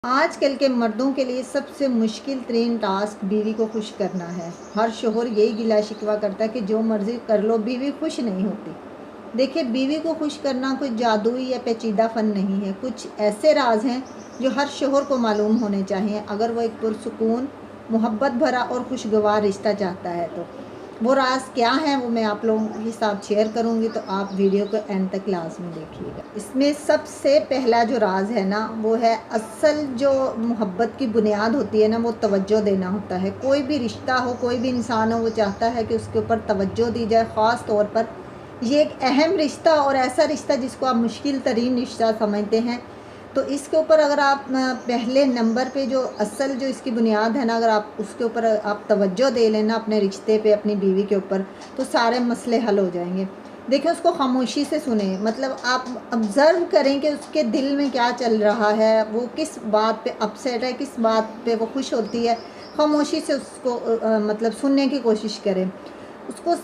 आजकल के मर्दों के लिए सबसे मुश्किल तरीन टास्क बीवी को खुश करना है। हर शोहर यही गिला शिकवा करता है कि जो मर्ज़ी कर लो बीवी खुश नहीं होती। देखिए, बीवी को खुश करना कोई जादुई या पेचीदा फ़न नहीं है। कुछ ऐसे राज हैं जो हर शोहर को मालूम होने चाहिए अगर वो एक पुरसुकून, मोहब्बत भरा और खुशगवार रिश्ता चाहता है। तो वो राज क्या है वो मैं आप लोगों के साथ शेयर करूंगी, तो आप वीडियो को एंड तक लाजमी देखिएगा। इसमें सबसे पहला जो राज है ना, वो है असल जो मोहब्बत की बुनियाद होती है ना, वो तवज्जो देना होता है। कोई भी रिश्ता हो, कोई भी इंसान हो, वो चाहता है कि उसके ऊपर तवज्जो दी जाए। ख़ास तौर पर ये एक अहम रिश्ता और ऐसा रिश्ता जिसको आप मुश्किल तरीन रिश्ता समझते हैं, तो इसके ऊपर अगर आप पहले नंबर पे जो असल जो इसकी बुनियाद है ना, अगर आप उसके ऊपर आप तवज्जो दे लेना अपने रिश्ते पे, अपनी बीवी के ऊपर, तो सारे मसले हल हो जाएंगे। देखिए, उसको खामोशी से सुने, मतलब आप ऑब्ज़र्व करें कि उसके दिल में क्या चल रहा है, वो किस बात पे अपसेट है, किस बात पे वो खुश होती है। खामोशी से उसको मतलब सुनने की कोशिश करें। उसको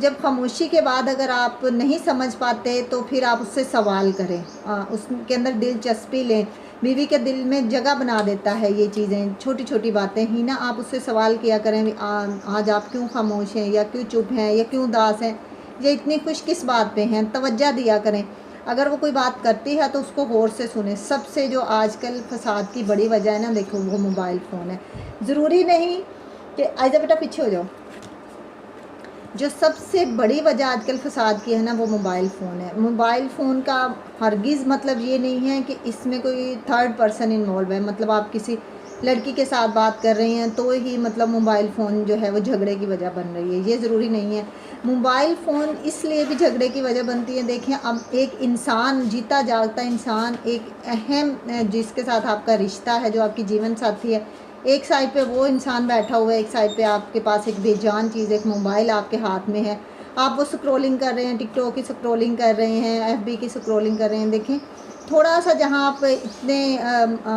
जब खामोशी के बाद अगर आप नहीं समझ पाते तो फिर आप उससे सवाल करें, उसके अंदर दिलचस्पी लें। बीवी के दिल में जगह बना देता है ये चीज़ें, छोटी छोटी बातें ही ना। आप उससे सवाल किया करें, आज आप क्यों खामोश हैं, या क्यों चुप हैं, या क्यों उदास हैं, या इतनी खुश किस बात पे हैं। तवज्जो दिया करें। अगर वो कोई बात करती है तो उसको गौर से सुने। सबसे जो आजकल फसाद की बड़ी वजह है ना, देखो, वो मोबाइल फ़ोन है। ज़रूरी नहीं कि आजा बेटा पीछे हो जाओ। जो सबसे बड़ी वजह आजकल फसाद की है ना, वो मोबाइल फ़ोन है। मोबाइल फ़ोन का हरगिज़ मतलब ये नहीं है कि इसमें कोई थर्ड पर्सन इन्वॉल्व है। मतलब आप किसी लड़की के साथ बात कर रही हैं तो ही मतलब मोबाइल फ़ोन जो है वो झगड़े की वजह बन रही है, ये ज़रूरी नहीं है। मोबाइल फ़ोन इसलिए भी झगड़े की वजह बनती है। देखें, अब एक इंसान, जीता जागता इंसान, एक अहम जिसके साथ आपका रिश्ता है, जो आपकी जीवन साथी है, एक साइड पे वो इंसान बैठा हुआ है, एक साइड पे आपके पास एक बेजान चीज़, एक मोबाइल आपके हाथ में है। आप वो स्क्रॉलिंग कर रहे हैं, टिकटॉक की स्क्रॉलिंग कर रहे हैं, एफबी की स्क्रॉलिंग कर रहे हैं। देखें, थोड़ा सा जहाँ आप इतने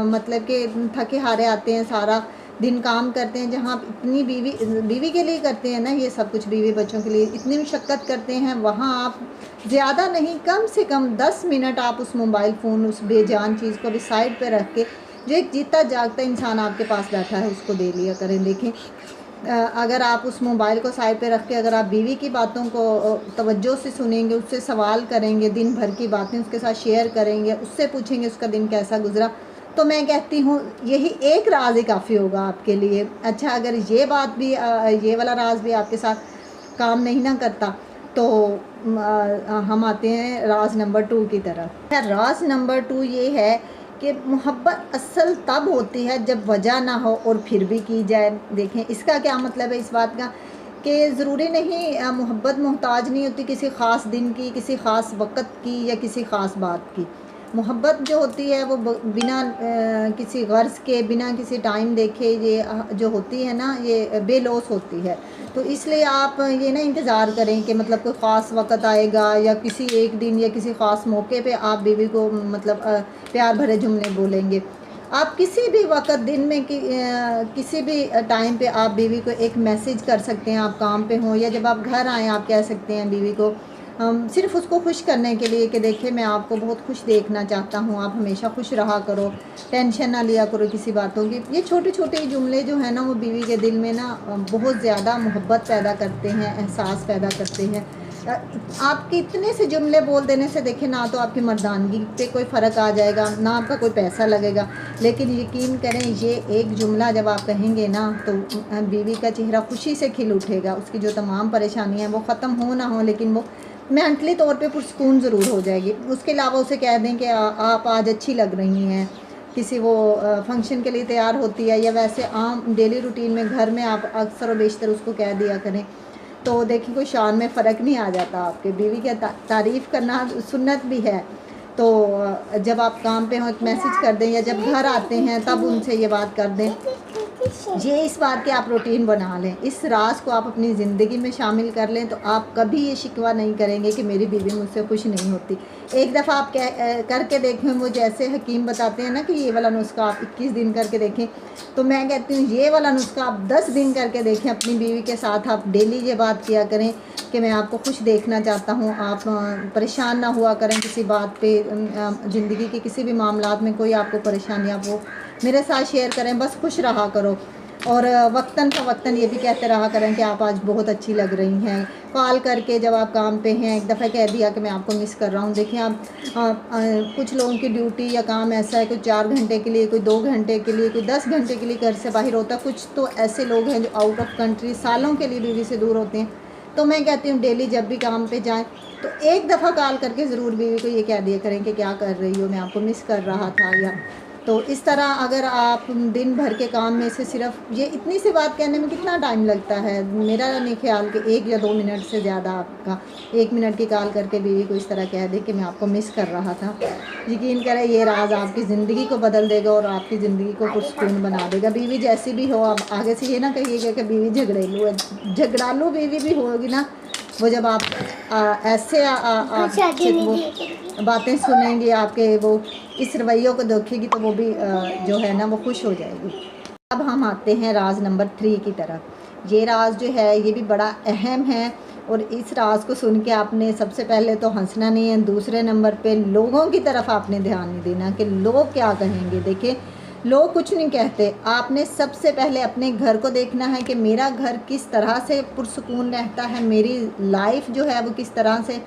मतलब कि थके हारे आते हैं, सारा दिन काम करते हैं, जहाँ आप इतनी बीवी बीवी के लिए करते हैं ना ये सब कुछ, बीवी बच्चों के लिए इतनी मशक्क़त करते हैं, वहाँ आप ज़्यादा नहीं, कम से कम 10 मिनट आप उस मोबाइल फ़ोन, उस बेजान चीज़ को भी साइड पे रख के, जो एक जीता जागता इंसान आपके पास बैठा है, उसको दे लिया करें। देखें, अगर आप उस मोबाइल को साइड पे रख के अगर आप बीवी की बातों को तवज्जो से सुनेंगे, उससे सवाल करेंगे, दिन भर की बातें उसके साथ शेयर करेंगे, उससे पूछेंगे उसका दिन कैसा गुजरा, तो मैं कहती हूँ यही एक राज ही काफ़ी होगा आपके लिए। अच्छा, अगर ये बात भी ये वाला राज भी आपके साथ काम नहीं ना करता, तो हम आते हैं राज नंबर 2 की तरफ। राज नंबर 2 ये है कि मोहब्बत असल तब होती है जब वजह ना हो और फिर भी की जाए। देखें, इसका क्या मतलब है इस बात का, कि ज़रूरी नहीं, मोहब्बत मोहताज नहीं होती किसी ख़ास दिन की, किसी ख़ास वक़्त की, या किसी ख़ास बात की। मोहब्बत जो होती है वो बिना किसी गर्ज़ के, बिना किसी टाइम देखे, ये जो होती है ना, ये बेलौस होती है। तो इसलिए आप ये ना इंतज़ार करें कि मतलब कोई ख़ास वक़्त आएगा, या किसी एक दिन या किसी ख़ास मौके पे आप बीवी को मतलब प्यार भरे जुमले बोलेंगे। आप किसी भी वक़्त दिन में किसी भी टाइम पे आप बीवी को एक मैसेज कर सकते हैं। आप काम पे हों या जब आप घर आएँ, आप कह सकते हैं बीवी को, सिर्फ़ उसको खुश करने के लिए कि देखिए, मैं आपको बहुत खुश देखना चाहता हूँ, आप हमेशा खुश रहा करो, टेंशन ना लिया करो किसी बातों की। ये छोटे-छोटे जुमले जो हैं ना, वो बीवी के दिल में ना बहुत ज़्यादा मोहब्बत पैदा करते हैं, एहसास पैदा करते हैं। आपके इतने से जुमले बोल देने से देखिए, ना तो आपकी मर्दानगी पे कोई फ़र्क आ जाएगा, ना आपका कोई पैसा लगेगा, लेकिन यकीन करें, ये एक जुमला जब आप कहेंगे ना, तो बीवी का चेहरा खुशी से खिल उठेगा। उसकी जो तमाम परेशानियाँ वो ख़त्म हो ना हो, लेकिन वो मेंटली तौर पे पुरसकून ज़रूर हो जाएगी। उसके अलावा उसे कह दें कि आप आज अच्छी लग रही हैं, किसी वो फंक्शन के लिए तैयार होती है, या वैसे आम डेली रूटीन में घर में आप अक्सर और बेशतर उसको कह दिया करें, तो देखिए कोई शान में फ़र्क नहीं आ जाता आपके। बीवी की तारीफ़ करना सुन्नत भी है। तो जब आप काम पे हों एक मैसेज कर दें, या जब घर आते हैं तब उनसे ये बात कर दें। ये इस बात की आप रूटीन बना लें, इस राज को आप अपनी ज़िंदगी में शामिल कर लें, तो आप कभी ये शिकवा नहीं करेंगे कि मेरी बीवी मुझसे खुश नहीं होती। एक दफ़ा आप करके देखें, वो जैसे हकीम बताते हैं ना कि ये वाला नुस्खा आप 21 दिन करके देखें, तो मैं कहती हूँ ये वाला नुस्खा आप 10 दिन करके देखें अपनी बीवी के साथ। आप डेली ये बात किया करें कि मैं आपको खुश देखना चाहता हूँ, आप परेशान ना हुआ करें किसी बात पे, ज़िंदगी के किसी भी मामलात में कोई आपको परेशानी, आप वो मेरे साथ शेयर करें, बस खुश रहा करो। और वक्तन फ़वक्तन ये भी कहते रहा करें कि आप आज बहुत अच्छी लग रही हैं। कॉल करके जब आप काम पे हैं, एक दफ़ा कह दिया कि मैं आपको मिस कर रहा हूँ। देखिए आप कुछ लोगों की ड्यूटी या काम ऐसा है, कोई 4 घंटे के लिए, कोई 2 घंटे के लिए, कोई 10 घंटे के लिए घर से बाहर होता है। कुछ तो ऐसे लोग हैं जो आउट ऑफ कंट्री सालों के लिए बीवी से दूर होते हैं। तो मैं कहती हूँ डेली जब भी काम पे जाएं तो एक दफ़ा कॉल करके ज़रूर बीवी को ये कह दिया करें कि क्या कर रही हो, मैं आपको मिस कर रहा था। या तो इस तरह अगर आप दिन भर के काम में से सिर्फ ये इतनी सी बात कहने में कितना टाइम लगता है, मेरा नहीं ख्याल कि 1 या 2 मिनट से ज़्यादा आपका 1 मिनट की कॉल करके बीवी को इस तरह कह दे कि मैं आपको मिस कर रहा था। यकीन करें ये राज आपकी ज़िंदगी को बदल देगा और आपकी ज़िंदगी को पुरसकून बना देगा। बीवी जैसी भी हो, आप आगे से ये ना कहिएगा कि बीवी झगड़ेलू है। झगड़ालू बीवी भी होगी ना, वो जब आप ऐसे आपसे वो बातें सुनेंगे, आपके वो इस रवैयों को देखेगी तो वो भी जो है ना वो खुश हो जाएगी। अब हम आते हैं राज नंबर 3 की तरफ। ये राज जो है ये भी बड़ा अहम है और इस राज को सुन के आपने सबसे पहले तो हंसना नहीं है, दूसरे नंबर पे लोगों की तरफ आपने ध्यान नहीं देना कि लोग क्या कहेंगे। देखिए लोग कुछ नहीं कहते, आपने सबसे पहले अपने घर को देखना है कि मेरा घर किस तरह से पुरसुकून रहता है, मेरी लाइफ जो है वो किस तरह से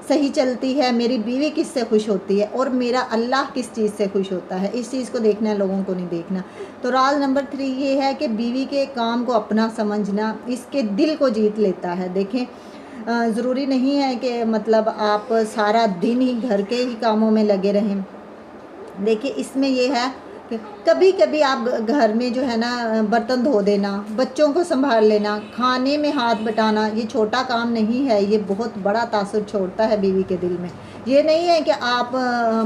सही चलती है, मेरी बीवी किस से खुश होती है और मेरा अल्लाह किस चीज़ से खुश होता है। इस चीज़ को देखना है, लोगों को नहीं देखना। तो राज नंबर 3 ये है कि बीवी के काम को अपना समझना इसके दिल को जीत लेता है। देखें ज़रूरी नहीं है कि मतलब आप सारा दिन ही घर के ही कामों में लगे रहें। देखिए इसमें यह है कि कभी कभी आप घर में जो है ना बर्तन धो देना, बच्चों को संभाल लेना, खाने में हाथ बटाना, ये छोटा काम नहीं है, ये बहुत बड़ा तासुर छोड़ता है बीवी के दिल में। ये नहीं है कि आप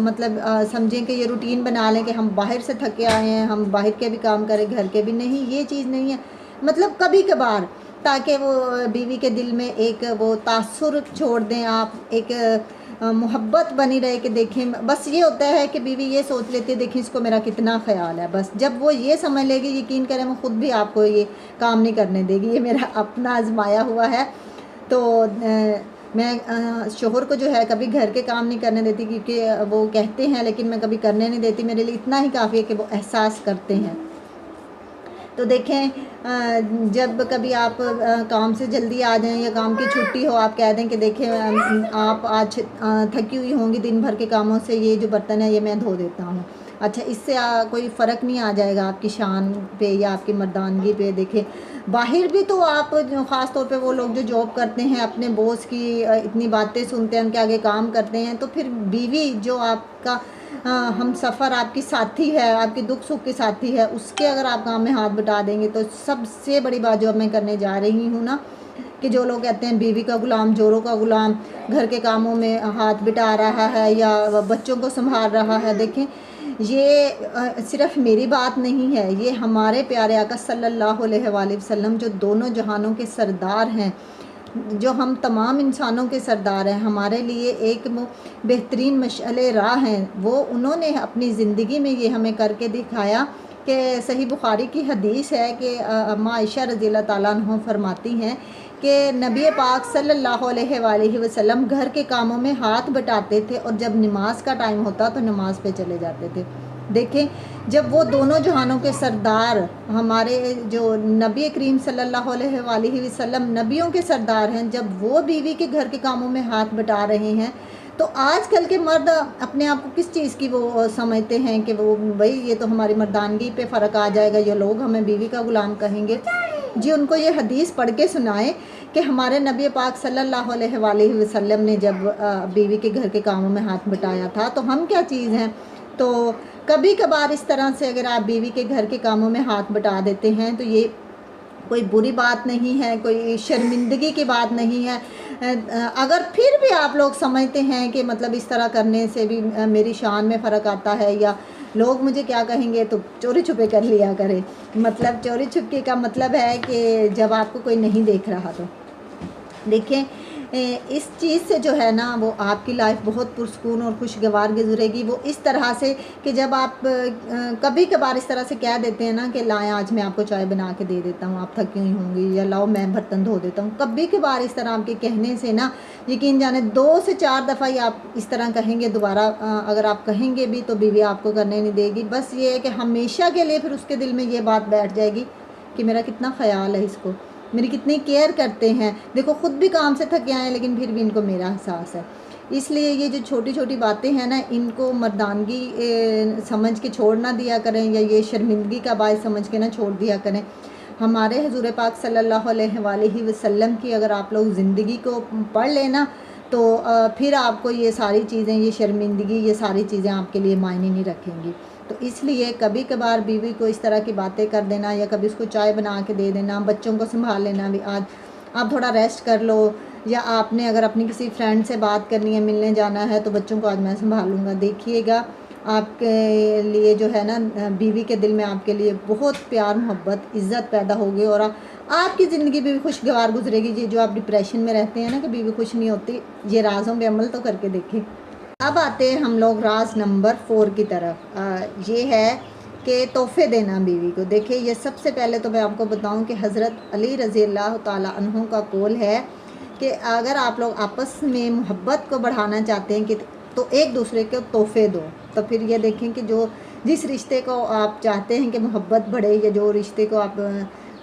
मतलब समझें कि ये रूटीन बना लें कि हम बाहर से थके आए हैं, हम बाहर के भी काम करें घर के भी, नहीं, ये चीज़ नहीं है। मतलब कभी कभार, ताकि वो बीवी के दिल में एक वो तासुर छोड़ दें आप, एक मोहब्बत बनी रहे कि देखें। बस ये होता है कि बीवी ये सोच लेती है देखें इसको मेरा कितना ख्याल है। बस जब वो ये समझ लेगी, यकीन करें वो ख़ुद भी आपको ये काम नहीं करने देगी। ये मेरा अपना आजमाया हुआ है। तो मैं शोहर को जो है कभी घर के काम नहीं करने देती, क्योंकि वो कहते हैं लेकिन मैं कभी करने नहीं देती। मेरे लिए इतना ही काफ़ी है कि वो एहसास करते हैं। तो देखें जब कभी आप काम से जल्दी आ जाएं या काम की छुट्टी हो, आप कह दें कि देखें आप आज थकी हुई होंगी दिन भर के कामों से, ये जो बर्तन है ये मैं धो देता हूँ। अच्छा, इससे कोई फ़र्क नहीं आ जाएगा आपकी शान पे या आपकी मर्दानगी पे। देखें बाहर भी तो आप ख़ास तौर पे वो लोग जो जॉब करते हैं, अपने बॉस की इतनी बातें सुनते हैं, उनके आगे काम करते हैं, तो फिर बीवी जो आपका हम सफ़र आपकी साथी है, आपके दुख सुख की साथी है, उसके अगर आप काम में हाथ बटा देंगे तो सबसे बड़ी बात जो अब मैं करने जा रही हूँ ना, कि जो लोग कहते हैं बीवी का गुलाम, जोरों का गुलाम, घर के कामों में हाथ बिटा रहा है या बच्चों को संभाल रहा है। देखें ये सिर्फ़ मेरी बात नहीं है, ये हमारे प्यारे आका सल्लल्लाहु अलैहि वसल्लम जो दोनों जहानों के सरदार हैं, जो हम तमाम इंसानों के सरदार हैं, हमारे लिए एक बेहतरीन मशअले राह हैं। वो उन्होंने अपनी ज़िंदगी में ये हमें करके दिखाया कि सही बुखारी की हदीस है कि अम्मा आयशा रज़ियल्लाहु ताला अन्हा फरमाती हैं कि नबी पाक सल्लल्लाहु अलैहि वसल्लम घर के कामों में हाथ बटाते थे और जब नमाज का टाइम होता तो नमाज पे चले जाते थे। देखें जब वो दोनों जहानों के सरदार, हमारे जो नबी करीम सल्लल्लाहु अलैहि वसल्लम नबियों के सरदार हैं, जब वो बीवी के घर के कामों में हाथ बटा रहे हैं, तो आजकल के मर्द अपने आप को किस चीज़ की वो समझते हैं कि वो भाई ये तो हमारी मर्दानगी पे फ़र्क आ जाएगा, ये लोग हमें बीवी का गुलाम कहेंगे। जी उनको ये हदीस पढ़ के सुनाए कि हमारे नबी पाक सल्लल्लाहु अलैहि वसल्लम ने जब बीवी के घर के कामों में हाथ बटाया था, तो हम क्या चीज़ हैं। तो कभी कभार इस तरह से अगर आप बीवी के घर के कामों में हाथ बटा देते हैं तो ये कोई बुरी बात नहीं है, कोई शर्मिंदगी की बात नहीं है। अगर फिर भी आप लोग समझते हैं कि मतलब इस तरह करने से भी मेरी शान में फ़र्क आता है या लोग मुझे क्या कहेंगे, तो चोरी छुपे कर लिया करें। मतलब चोरी छुपके का मतलब है कि जब आपको कोई नहीं देख रहा तो। देखें इस चीज़ से जो है ना वो आपकी लाइफ बहुत पुरस्कून और खुशगवार गुजरेगी। वो इस तरह से कि जब आप कभी कभार इस तरह से कह देते हैं ना कि लाएं आज मैं आपको चाय बना के दे देता हूँ, आप थकी हुई होंगी, या लाओ मैं बर्तन धो देता हूँ। कभी कभार इस तरह आपके कहने से ना यकीन जाने 2 से 4 दफ़ा ही आप इस तरह कहेंगे, दोबारा अगर आप कहेंगे भी तो बीवी आपको करने नहीं देगी। बस ये है कि हमेशा के लिए फिर उसके दिल में ये बात बैठ जाएगी कि मेरा कितना ख्याल है इसको, मेरी कितनी केयर करते हैं। देखो ख़ुद भी काम से थके आए लेकिन फिर भी इनको मेरा एहसास है। इसलिए ये जो छोटी छोटी बातें हैं ना, इनको मर्दानगी समझ के छोड़ ना दिया करें, या ये शर्मिंदगी का बायस समझ के ना छोड़ दिया करें। हमारे हुजूर पाक सल्लल्लाहु अलैहि वसल्लम की अगर आप लोग ज़िंदगी को पढ़ लेना तो फिर आपको ये सारी चीज़ें, ये शर्मिंदगी, ये सारी चीज़ें आपके लिए मायने नहीं रखेंगी। तो इसलिए कभी कभार बीवी को इस तरह की बातें कर देना, या कभी उसको चाय बना के दे देना, बच्चों को संभाल लेना, भी आज आप थोड़ा रेस्ट कर लो, या आपने अगर अपनी किसी फ्रेंड से बात करनी है, मिलने जाना है, तो बच्चों को आज मैं संभालूँगा। देखिएगा आपके लिए जो है ना बीवी के दिल में आपके लिए बहुत प्यार, मोहब्बत, इज़्ज़त पैदा होगी, और आपकी ज़िंदगी भी खुशगवार गुजरेगी। ये जो आप डिप्रेशन में रहते हैं ना कि बीवी खुश नहीं होती, ये राज़ों पे अमल तो करके देखें। अब आते हैं हम लोग राज नंबर 4 की तरफ। ये है कि तोहफ़े देना बीवी को। देखिए ये सबसे पहले तो मैं आपको बताऊं कि हज़रत अली रज़ी अल्लाह ताला अन्हु का कौल है कि अगर आप लोग आपस में मोहब्बत को बढ़ाना चाहते हैं कि तो एक दूसरे को तोहफ़े दो। तो फिर ये देखें कि जो जिस रिश्ते को आप चाहते हैं कि मोहब्बत बढ़े, या जो रिश्ते को आप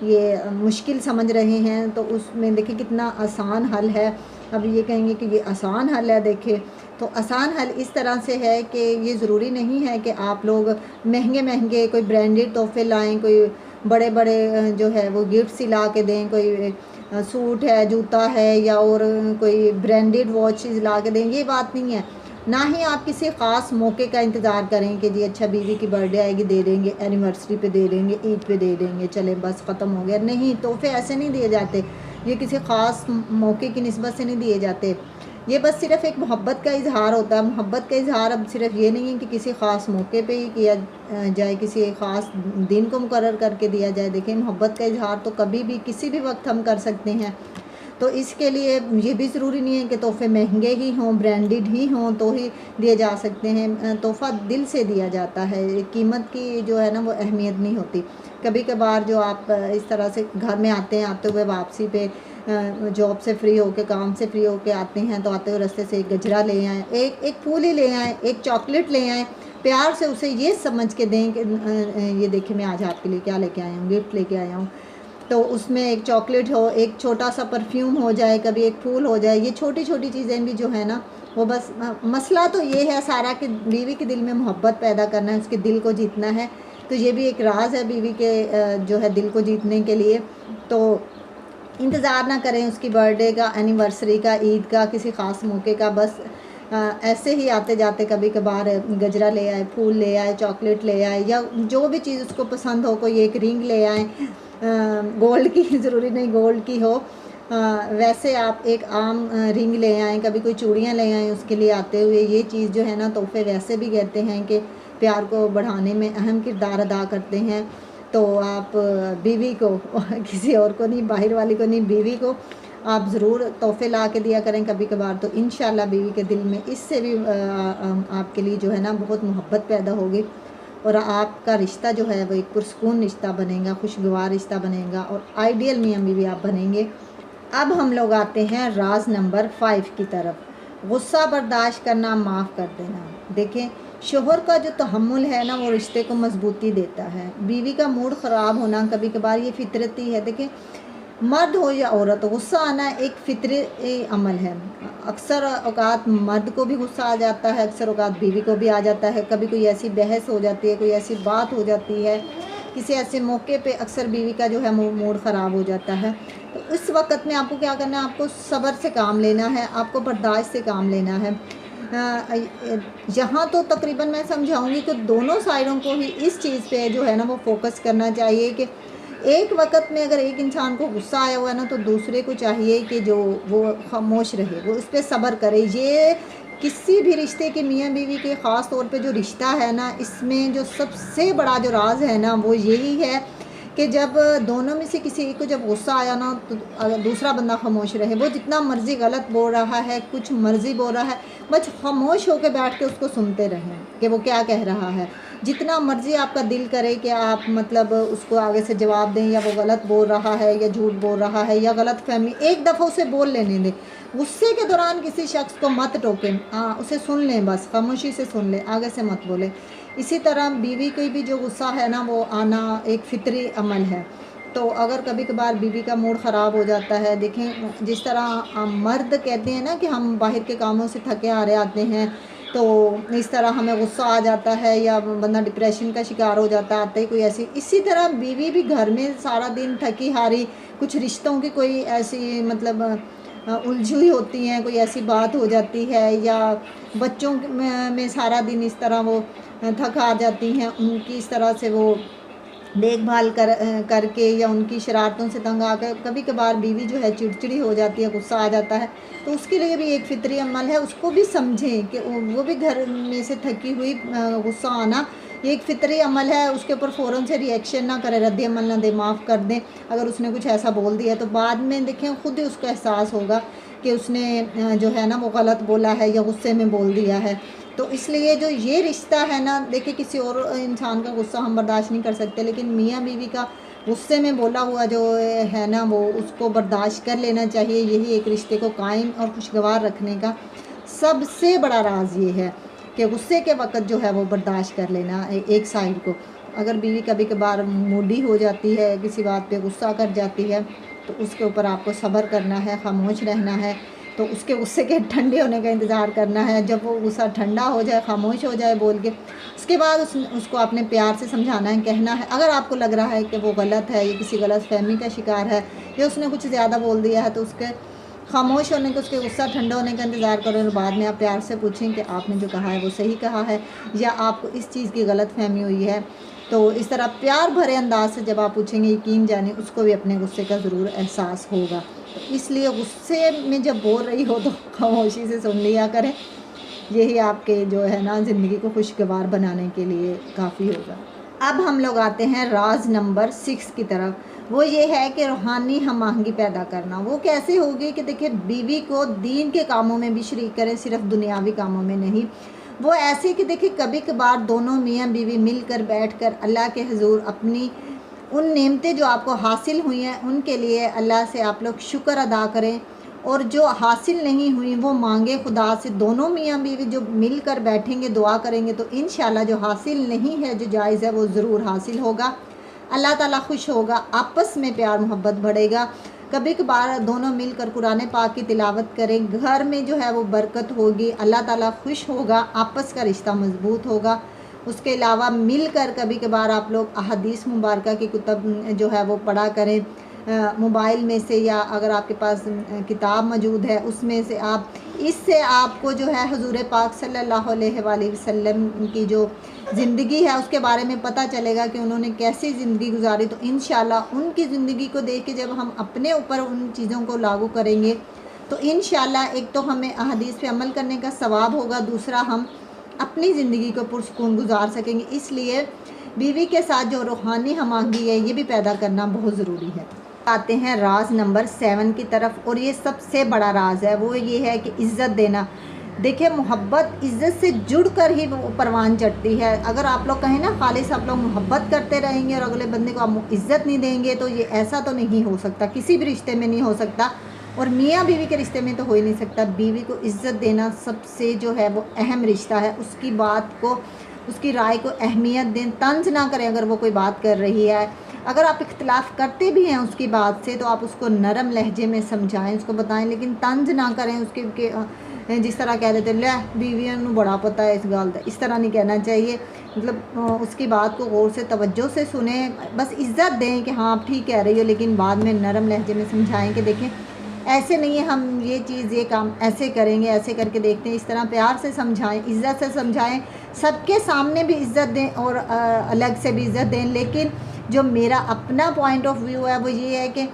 ये मुश्किल समझ रहे हैं, तो उसमें देखिए कितना आसान हल है। अब ये कहेंगे कि ये आसान हल है, देखिए तो आसान हल इस तरह से है कि ये ज़रूरी नहीं है कि आप लोग महंगे महंगे कोई ब्रांडेड तोहफ़े लाएं, कोई बड़े बड़े जो है वो गिफ्ट ला के दें, कोई सूट है, जूता है, या और कोई ब्रांडेड वॉचेस ला के दें, ये बात नहीं है। ना ही आप किसी ख़ास मौके का इंतज़ार करें कि जी अच्छा बीवी की बर्थडे आएगी दे देंगे, एनिवर्सरी पे दे देंगे, ईद पे दे देंगे, चले बस ख़त्म हो गया। नहीं, तोहफ़े ऐसे नहीं दिए जाते, ये किसी ख़ास मौके की निस्बत से नहीं दिए जाते। ये बस सिर्फ़ एक मोहब्बत का इजहार होता है। मोहब्बत का इजहार अब सिर्फ ये नहीं है कि किसी ख़ास मौके पे ही किया जाए, किसी ख़ास दिन को मुकर्रर करके दिया जाए। देखिए मोहब्बत का इजहार तो कभी भी किसी भी वक्त हम कर सकते हैं। तो इसके लिए ये भी ज़रूरी नहीं है कि तोहफ़े महंगे ही हों, ब्रांडेड ही हों तो ही दिए जा सकते हैं। तोहफ़ा दिल से दिया जाता है, कीमत की जो है ना वो अहमियत नहीं होती। कभी कभार जो आप इस तरह से घर में आते हैं, आते हुए वापसी पे जॉब से फ्री होके, काम से फ्री होके आते हैं, तो आते हुए रास्ते से एक गजरा ले आएँ, एक फूल ही ले आएँ, एक चॉकलेट ले आएँ, प्यार से उसे ये समझ के दें कि ये देखिए मैं आज आपके लिए क्या लेके आया हूँ, गिफ्ट लेके आया हूँ। तो उसमें एक चॉकलेट हो, एक छोटा सा परफ्यूम हो जाए, कभी एक फूल हो जाए। ये छोटी छोटी चीज़ें भी जो है ना वो बस मसला तो ये है सारा कि बीवी के दिल में मोहब्बत पैदा करना है, उसके दिल को जीतना है। तो ये भी एक राज है बीवी के जो है दिल को जीतने के लिए। तो इंतज़ार ना करें उसकी बर्थडे का, एनिवर्सरी का, ईद का, किसी ख़ास मौके का। बस ऐसे ही आते जाते कभी कभार गजरा ले आए, फूल ले आए, चॉकलेट ले आए, या जो भी चीज़ उसको पसंद हो, कोई एक रिंग ले आए, गोल्ड की ज़रूरी नहीं गोल्ड की हो, वैसे आप एक आम रिंग ले आएँ, कभी कोई चूड़ियाँ ले आएँ उसके लिए आते हुए। ये चीज़ जो है ना तोहफ़े वैसे भी कहते हैं कि प्यार को बढ़ाने में अहम किरदार अदा करते हैं। तो आप बीवी को किसी और को नहीं, बाहर वाली को नहीं, बीवी को आप ज़रूर तोहफ़े ला के दिया करें कभी कभार। तो इंशाल्लाह बीवी के दिल में इससे भी आपके लिए जो है ना बहुत मोहब्बत पैदा होगी, और आपका रिश्ता जो है वो एक पुरसकून रिश्ता बनेगा, खुशगवार रिश्ता बनेगा, और आइडियल मियाँ बीवी आप बनेंगे। अब हम लोग आते हैं राज नंबर 5 की तरफ। गुस्सा बर्दाश्त करना, माफ़ कर देना। देखें शोहर का जो तहम्मुल है ना वो रिश्ते को मजबूती देता है। बीवी का मूड ख़राब होना कभी कभार ये फितरती है। देखें मर्द हो या औरत, गुस्सा आना एक फितरी अमल है। अक्सर औकात मर्द को भी गुस्सा आ जाता है, अक्सर औकात बीवी को भी आ जाता है। कभी कोई ऐसी बहस हो जाती है, कोई ऐसी बात हो जाती है, किसी ऐसे मौके पे अक्सर बीवी का जो है मूड ख़राब हो जाता है। तो इस वक्त में आपको क्या करना है, आपको सब्र से काम लेना है, आपको बर्दाश्त से काम लेना है। यहाँ तो तकरीबन मैं समझाऊंगी कि दोनों साइडों को ही इस चीज़ पे जो है ना वो फोकस करना चाहिए कि एक वक्त में अगर एक इंसान को गुस्सा आया हुआ है ना तो दूसरे को चाहिए कि जो वो खामोश रहे, वो इस पर सब्र करे। ये किसी भी रिश्ते के मियाँ बीवी के ख़ास तौर पे जो रिश्ता है ना, इसमें जो सबसे बड़ा जो राज है ना वो यही है कि जब दोनों में से किसी एक को जब गुस्सा आया ना, तो अगर दूसरा बंदा खामोश रहे, वो जितना मर्ज़ी गलत बोल रहा है, कुछ मर्ज़ी बोल रहा है, बस खामोश होकर बैठ के उसको सुनते रहें कि वो क्या कह रहा है। जितना मर्ज़ी आपका दिल करे कि आप मतलब उसको आगे से जवाब दें, या वो गलत बोल रहा है या झूठ बोल रहा है या गलत फहमी, एक दफ़ा उसे बोल लेने दें। गुस्से के दौरान किसी शख्स को मत टोकें, हाँ उसे सुन लें, बस खामोशी से सुन लें, आगे से मत बोलें। इसी तरह बीवी की भी जो गुस्सा है ना, वो आना एक फितरी अमल है। तो अगर कभी कभार बीवी का मूड ख़राब हो जाता है, देखें जिस तरह मर्द कहते हैं ना कि हम बाहर के कामों से थके हारे आते हैं, तो इस तरह हमें गुस्सा आ जाता है या बंदा डिप्रेशन का शिकार हो जाता है आते ही कोई ऐसी, इसी तरह बीवी भी घर में सारा दिन थकी हारी, कुछ रिश्तों की कोई ऐसी मतलब उलझी हुई होती हैं, कोई ऐसी बात हो जाती है, या बच्चों में सारा दिन इस तरह वो थक हार जाती हैं, उनकी इस तरह से वो देखभाल करके या उनकी शरारतों से तंग आकर कभी कभार बीवी जो है चिड़चिड़ी हो जाती है, गुस्सा आ जाता है। तो उसके लिए भी एक फितरी अमल है, उसको भी समझें कि वो भी घर में से थकी हुई गुस्सा आना ये एक फितरी अमल है। उसके ऊपर फ़ौरन से रिएक्शन ना करें, रद्द अमल ना दें, माफ़ कर दें। अगर उसने कुछ ऐसा बोल दिया तो बाद में देखें खुद ही उसको एहसास होगा कि उसने जो है ना वो गलत बोला है या गुस्से में बोल दिया है। तो इसलिए जो ये रिश्ता है ना, देखिए किसी और इंसान का गुस्सा हम बर्दाश्त नहीं कर सकते, लेकिन मियाँ बीवी का गुस्से में बोला हुआ जो है ना, वो उसको बर्दाश्त कर लेना चाहिए। यही एक रिश्ते को कायम और खुशगवार रखने का सबसे बड़ा राज ये है कि गुस्से के वक्त जो है वो बर्दाश्त कर लेना एक साइड को। अगर बीवी कभी कभार मूडी हो जाती है, किसी बात पे गुस्सा कर जाती है, तो उसके ऊपर आपको सब्र करना है, खामोश रहना है। तो उसके गुस्से के ठंडे होने का इंतज़ार करना है। जब वो गुस्सा ठंडा हो जाए, खामोश हो जाए बोल के, उसके बाद उसको अपने प्यार से समझाना है, कहना है। अगर आपको लग रहा है कि वो गलत है, या किसी गलत फहमी का शिकार है, या उसने कुछ ज़्यादा बोल दिया है, तो उसके खामोश होने का, उसके गुस्सा ठंडा होने का इंतज़ार करें, और बाद में आप प्यार से पूछें कि आपने जो कहा है वो सही कहा है या आपको इस चीज़ की गलत फहमी हुई है। तो इस तरह प्यार भरे अंदाज से जब आप पूछेंगे, यकीन जाने उसको भी अपने गुस्से का ज़रूर एहसास होगा। तो इसलिए गुस्से में जब बोल रही हो तो खामोशी से सुन लिया करें। यही आपके जो है ना ज़िंदगी को खुशगवार बनाने के लिए काफ़ी होगा। अब हम लोग आते हैं राज नंबर 6 की तरफ। वो ये है कि रूहानी हम आहंगी पैदा करना। वो कैसे होगी कि देखिए, बीवी को दीन के कामों में भी शरीक करें, सिर्फ दुनियावी कामों में नहीं। वो ऐसे कि देखिए, कभी कभार दोनों मियाँ बीवी मिलकर बैठकर अल्लाह के हुजूर अपनी उन नेमतें जो आपको हासिल हुई हैं उनके लिए अल्लाह से आप लोग शुक्र अदा करें, और जो हासिल नहीं हुई वो मांगे खुदा से। दोनों मियाँ बीवी जो मिलकर बैठेंगे, दुआ करेंगे, तो इंशाल्लाह जो हासिल नहीं है, जो जायज़ है, वो ज़रूर हासिल होगा। अल्लाह ताला खुश होगा, आपस में प्यार मोहब्बत बढ़ेगा। कभी कभार दोनों मिलकर कुरान पाक की तिलावत करें, घर में जो है वो बरकत होगी, अल्लाह ताला खुश होगा, आपस का रिश्ता मजबूत होगा। उसके अलावा मिलकर कभी कभार आप लोग अहादीस मुबारका की कुतब जो है वो पढ़ा करें, मोबाइल में से, या अगर आपके पास किताब मौजूद है उसमें से आप, इससे आपको जो है हुजूर पाक सल्लल्लाहु अलैहि वसल्लम की जो ज़िंदगी है उसके बारे में पता चलेगा कि उन्होंने कैसी ज़िंदगी गुजारी। तो इंशाल्लाह उनकी ज़िंदगी को देख के जब हम अपने ऊपर उन चीज़ों को लागू करेंगे, तो इंशाल्लाह एक तो हमें अहादीस पे अमल करने का सवाब होगा, दूसरा हम अपनी ज़िंदगी को पुरसुकून गुजार सकेंगे। इसलिए बीवी के साथ जो रूहानी हमाहंगी है ये भी पैदा करना बहुत ज़रूरी है। आते हैं राज नंबर 7 की तरफ, और ये सबसे बड़ा राज है। वो ये है कि इज़्ज़त देना। देखिए, मोहब्बत इज़्ज़त से जुड़कर ही वो परवान चढ़ती है। अगर आप लोग कहें ना खालिस आप लोग मोहब्बत करते रहेंगे और अगले बंदे को आप इज़्ज़त नहीं देंगे, तो ये ऐसा तो नहीं हो सकता, किसी भी रिश्ते में नहीं हो सकता, और मियाँ बीवी के रिश्ते में तो हो ही नहीं सकता। बीवी को इज़्ज़त देना सबसे जो है वो अहम रिश्ता है। उसकी बात को, उसकी राय को अहमियत दें, तंज ना करें। अगर वो कोई बात कर रही है, अगर आप इख्तिलाफ़ करते भी हैं उसकी बात से, तो आप उसको नरम लहजे में समझाएं, उसको बताएं, लेकिन तंज ना करें। उसके जिस तरह कह देते ले बीवियों को बड़ा पता है इस गल का, इस तरह नहीं कहना चाहिए। मतलब उसकी बात को गौर से तवज्जो से सुने, बस इज़्ज़त दें कि हाँ आप ठीक कह रही हो, लेकिन बाद में नरम लहजे में समझाएं कि देखें ऐसे नहीं है, हम ये चीज़ ये काम ऐसे करेंगे, ऐसे करके देखते हैं। इस तरह प्यार से समझाएं, इज़्ज़त से समझाएं, सबके सामने भी इज़्ज़त दें और अलग से भी इज़्ज़त दें। लेकिन जो मेरा अपना पॉइंट ऑफ व्यू है वो ये है कि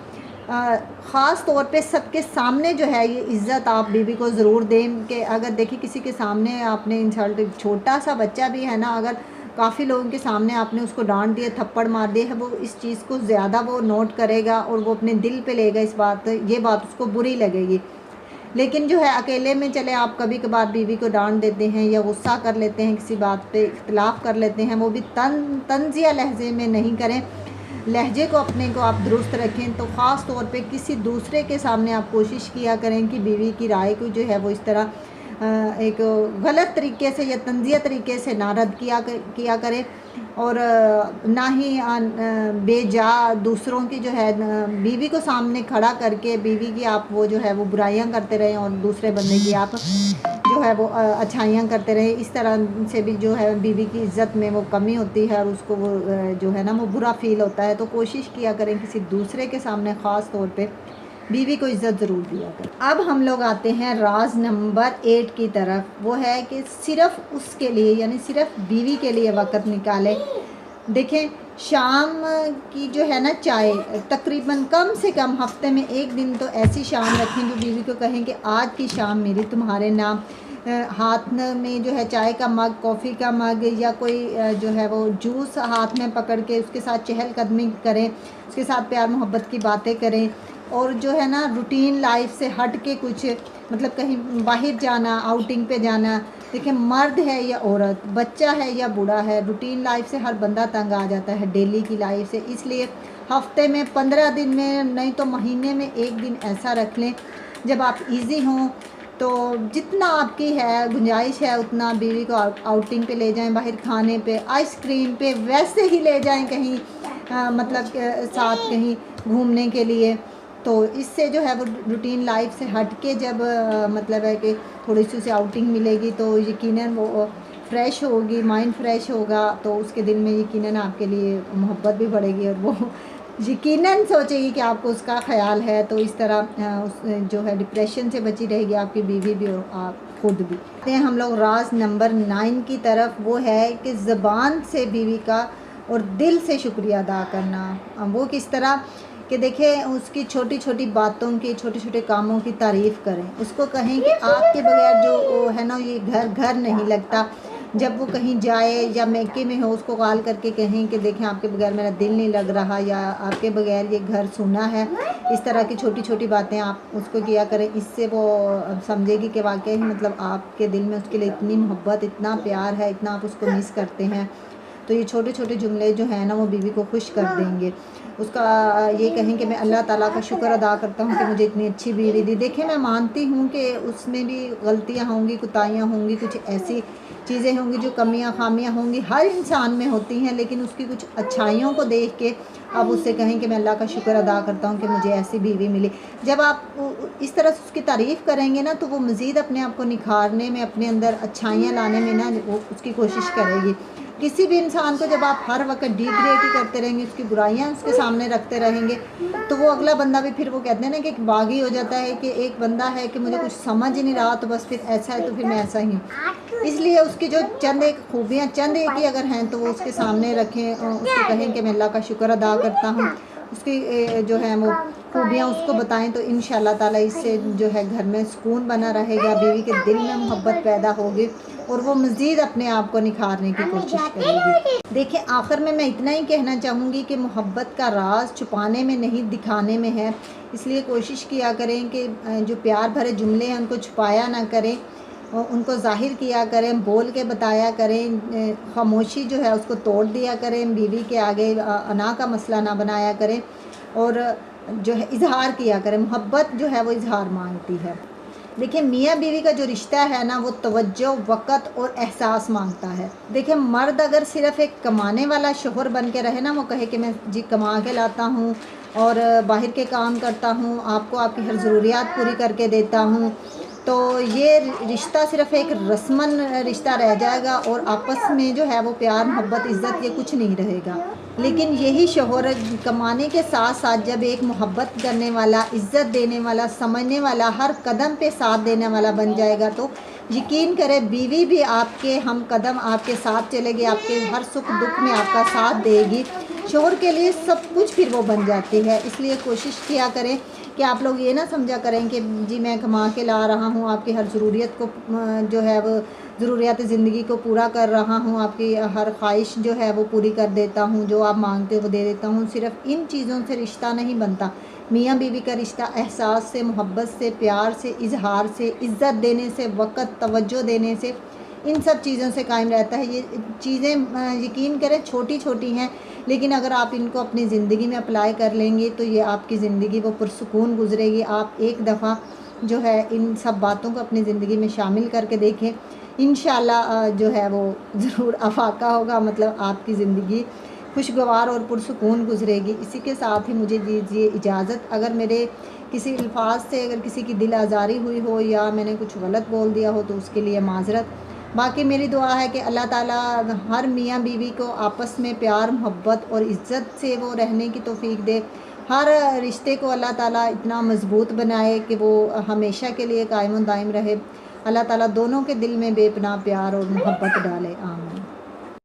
ख़ास तौर पे सबके सामने जो है ये इज़्ज़त आप बीवी को ज़रूर दें। कि अगर देखिए किसी के सामने आपने इंसल्ट, छोटा सा बच्चा भी है ना, अगर काफ़ी लोगों के सामने आपने उसको डांट दिया, थप्पड़ मार दिया है, वो इस चीज़ को ज़्यादा वो नोट करेगा और वो अपने दिल पे लेगा ये बात उसको बुरी लगेगी। लेकिन जो है अकेले में चले आप कभी कभार बीवी को डांट देते हैं या गुस्सा कर लेते हैं, किसी बात पे इख्तिलाफ़ कर लेते हैं, वो भी तंज़िया लहजे में नहीं करें, लहजे को अपने को आप दुरुस्त रखें। तो ख़ास तौर पे किसी दूसरे के सामने आप कोशिश किया करें कि बीवी की राय को जो है वो इस तरह एक गलत तरीके से या तंज़िया तरीके से ना रद्द किया करें, और ना ही बेजा दूसरों की जो है बीवी को सामने खड़ा करके बीवी की आप वो जो है वो बुराइयां करते रहें और दूसरे बंदे की आप जो है वो अच्छाइयाँ करते रहें। इस तरह से भी जो है बीवी की इज़्ज़त में वो कमी होती है और उसको वो जो है ना वो बुरा फ़ील होता है। तो कोशिश किया करें किसी दूसरे के सामने ख़ास तौर पे बीवी को इज़्ज़त ज़रूर दिया करें। अब हम लोग आते हैं राज नंबर 8 की तरफ। वो है कि सिर्फ़ उसके लिए यानी सिर्फ़ बीवी के लिए वक़्त निकालें। देखें, शाम की जो है ना चाय तकरीबन कम से कम हफ्ते में एक दिन तो ऐसी शाम रखें जो बीवी को कहें कि आज की शाम मेरी तुम्हारे नाम। हाथ में जो है चाय का मग, कॉफ़ी का मग या कोई जो है वो जूस हाथ में पकड़ के उसके साथ चहलकदमी करें, उसके साथ प्यार मोहब्बत की बातें करें, और जो है ना रूटीन लाइफ से हट के कुछ मतलब कहीं बाहर जाना, आउटिंग पे जाना। देखिए, मर्द है या औरत, बच्चा है या बूढ़ा है, रूटीन लाइफ से हर बंदा तंग आ जाता है, डेली की लाइफ से। इसलिए हफ्ते में 15 दिन में नहीं तो महीने में एक दिन ऐसा रख लें जब आप इजी हों। तो जितना आपकी है गुंजाइश है उतना बीवी को आउटिंग पे ले जाएं, बाहर खाने पे, आइसक्रीम पे, वैसे ही ले जाएं कहीं मतलब साथ कहीं घूमने के लिए। तो इससे जो है वो रूटीन लाइफ से हट के जब मतलब है कि थोड़ी सी उसे आउटिंग मिलेगी तो यकीनन वो फ्रेश होगी, माइंड फ्रेश होगा, तो उसके दिल में यकीनन आपके लिए मोहब्बत भी बढ़ेगी और वो यकीनन सोचेगी कि आपको उसका ख्याल है। तो इस तरह उस जो है डिप्रेशन से बची रहेगी आपकी बीवी भी और आप खुद भी। आते हैं हम लोग राज नंबर 9 की तरफ। वो है कि ज़बान से बीवी का और दिल से शुक्रिया अदा करना। वो किस तरह कि देखें, उसकी छोटी छोटी बातों की, छोटे छोटे कामों की तारीफ़ करें, उसको कहें कि आपके बगैर जो है ना ये घर नहीं लगता। जब वो कहीं जाए या मैके में हो उसको कॉल करके कहें कि देखें आपके बगैर मेरा दिल नहीं लग रहा, या आपके बगैर ये घर सूना है। इस तरह की छोटी छोटी बातें आप उसको किया करें, इससे वो समझेगी कि वाकई मतलब आपके दिल में उसके लिए इतनी मोहब्बत, इतना प्यार है, इतना आप उसको मिस करते हैं। तो ये छोटे छोटे जुमले जो हैं ना वो बीवी को खुश कर देंगे। उसका ये कहें कि मैं अल्लाह ताला का शुक्र अदा करता हूँ कि मुझे इतनी अच्छी बीवी दी। देखिए, मैं मानती हूँ कि उसमें भी गलतियाँ होंगी, कुताहियाँ होंगी, कुछ ऐसी चीज़ें होंगी जो कमियाँ खामियाँ होंगी, हर इंसान में होती हैं, लेकिन उसकी कुछ अच्छाइयों को देख के आप उससे कहें कि मैं अल्लाह का शुक्र अदा करता हूँ कि मुझे ऐसी बीवी मिली। जब आप इस तरह से उसकी तारीफ़ करेंगे ना तो वो मज़ीद अपने आप को निखारने में, अपने अंदर अच्छाइयाँ लाने में ना वो उसकी कोशिश करेगी। किसी भी इंसान को जब आप हर वक्त डिग्रेड ही करते रहेंगे, उसकी बुराइयां उसके सामने रखते रहेंगे, तो वो अगला बंदा भी फिर वो कहते हैं ना कि एक बागी हो जाता है कि एक बंदा है कि मुझे कुछ समझ ही नहीं रहा तो बस फिर ऐसा है तो फिर मैं ऐसा ही हूँ। इसलिए उसकी जो चंद एक खूबियाँ, चंद एक ही अगर हैं तो वो उसके सामने रखें, उसको कहें कि मैं अल्लाह का शुक्र अदा करता हूँ, उसकी जो है वो खूबियाँ उसको बताएं। तो इंशाअल्लाह ताला इससे जो है घर में सुकून बना रहेगा, बीवी के दिल में मोहब्बत पैदा होगी और वो मज़ीद अपने आप को निखारने की कोशिश करेगी। देखिए, आखिर में मैं इतना ही कहना चाहूँगी कि मोहब्बत का राज छुपाने में नहीं दिखाने में है। इसलिए कोशिश किया करें कि जो प्यार भरे जुमले हैं उनको छुपाया ना करें, उनको ज़ाहिर किया करें, बोल के बताया करें। खामोशी जो है उसको तोड़ दिया करें, बीवी के आगे अना का मसला ना बनाया करें, और जो है इजहार किया करें। मोहब्बत जो है वो इजहार मांगती है। देखिए, मियाँ बीवी का जो रिश्ता है ना वो तवज्जो, वक़्त और एहसास मांगता है। देखिए, मर्द अगर सिर्फ़ एक कमाने वाला शोहर बन के रहे ना, वो कहे कि मैं जी कमा के लाता हूँ और बाहर के काम करता हूँ, आपको आपकी हर ज़रूरियात पूरी करके देता हूँ, तो ये रिश्ता सिर्फ़ एक रस्मन रिश्ता रह जाएगा और आपस में जो है वो प्यार, मोहब्बत, इज़्ज़त ये कुछ नहीं रहेगा। लेकिन यही शोहर कमाने के साथ साथ जब एक मोहब्बत करने वाला, इज़्ज़त देने वाला, समझने वाला, हर कदम पे साथ देने वाला बन जाएगा, तो यकीन करें बीवी भी आपके हम कदम आपके साथ चलेगी, आपके हर सुख दुख में आपका साथ देगी। शोहर के लिए सब कुछ फिर वो बन जाती है। इसलिए कोशिश किया करें कि आप लोग ये ना समझा करें कि जी मैं कमा के ला रहा हूँ, आपकी हर ज़रूरियत को जो है वो ज़रूरियात ज़िंदगी को पूरा कर रहा हूँ, आपकी हर ख्वाहिश जो है वो पूरी कर देता हूँ, जो आप मांगते हो वो दे देता हूँ। सिर्फ़ इन चीज़ों से रिश्ता नहीं बनता। मियाँ बीवी का रिश्ता एहसास से, मोहब्बत से, प्यार से, इज़हार से, इज़्ज़त देने से, वक़्त, तवज्जो देने से, इन सब चीज़ों से कायम रहता है। ये चीज़ें यकीन करें छोटी-छोटी हैं, लेकिन अगर आप इनको अपनी ज़िंदगी में अप्लाई कर लेंगे तो ये आपकी ज़िंदगी वो पुरसुकून गुज़रेगी। आप एक दफ़ा जो है इन सब बातों को अपनी ज़िंदगी में शामिल करके देखें। इंशाअल्लाह जो है वो ज़रूर अफ़ाका होगा, मतलब आपकी ज़िंदगी खुशगवार और पुरसुकून गुज़रेगी। इसी के साथ ही मुझे दीजिए इजाज़त। अगर मेरे किसी अल्फाज से अगर किसी की दिल आज़ारी हुई हो या मैंने कुछ गलत बोल दिया हो तो उसके लिए माज़रत। बाकी मेरी दुआ है कि अल्लाह ताला हर मियाँ बीवी को आपस में प्यार, मोहब्बत और इज़्ज़त से वो रहने की तौफ़ीक दे। हर रिश्ते को अल्लाह ताला इतना मज़बूत बनाए कि वो हमेशा के लिए कायम दायम रहे। अल्लाह ताला दोनों के दिल में बेपनाह प्यार और मोहब्बत डाले। आमीन।